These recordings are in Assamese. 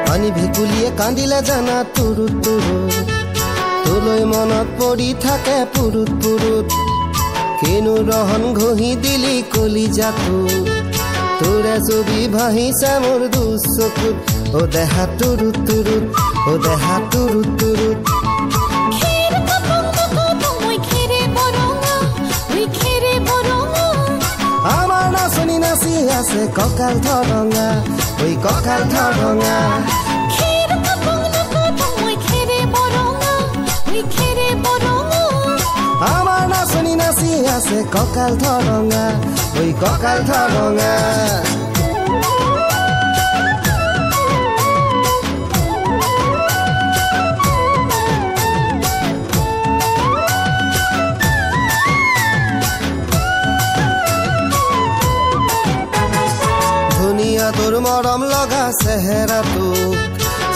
পানী ভেকুলিয়ে কান্দিলে জানা তুৰুত তুৰুত তোলৈ মনত পৰি থাকে পুৰুত পুৰুত কিনো ৰহন ঘঁহি দিলি কলিজাটো তোৰে ছবি ভাহিছে মোৰ দুচকুত ও দেহা তুৰুত তুৰুত ও দেহা তুৰুত তুৰুত আমাৰ নাচনি নাচি আছে কঁকাল ধৰঙা ঐ কঁকাল ধৰঙা আমাৰ নাচনি নাচি আছে কঁকাল ধৰঙা ঐ কঁকাল ধৰঙা ধুনীয়া তোৰ মৰম লগা চেহেৰাটো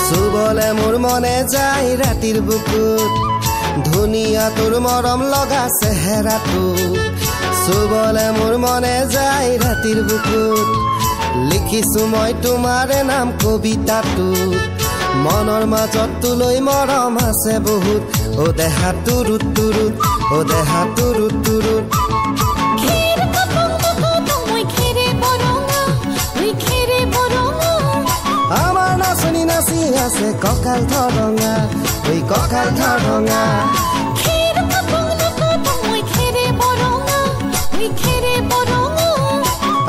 চুবলে মোৰ মনে যায় ৰাতিৰ বুকুত ধুনীয়া তোৰ মৰম লগা চেহেৰাটো চুবলে মোৰ মনে যায় ৰাতিৰ বুকুত লিখিছো মই তোমাৰে নাম কবিতাটো মনৰ মাজত তোলৈ মৰম আছে বহুত ও দেহা তুৰুত তুৰুত ও দেহা তুৰুত তুৰুত আমাৰ নাচনি নাচি আছে কঁকাল ধৰঙা ঐ কঁকাল ধৰঙা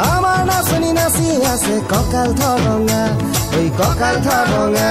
আমাৰ নাচনি নাচি আছে কঁকাল ধৰঙা ঐ কঁকাল ধৰঙা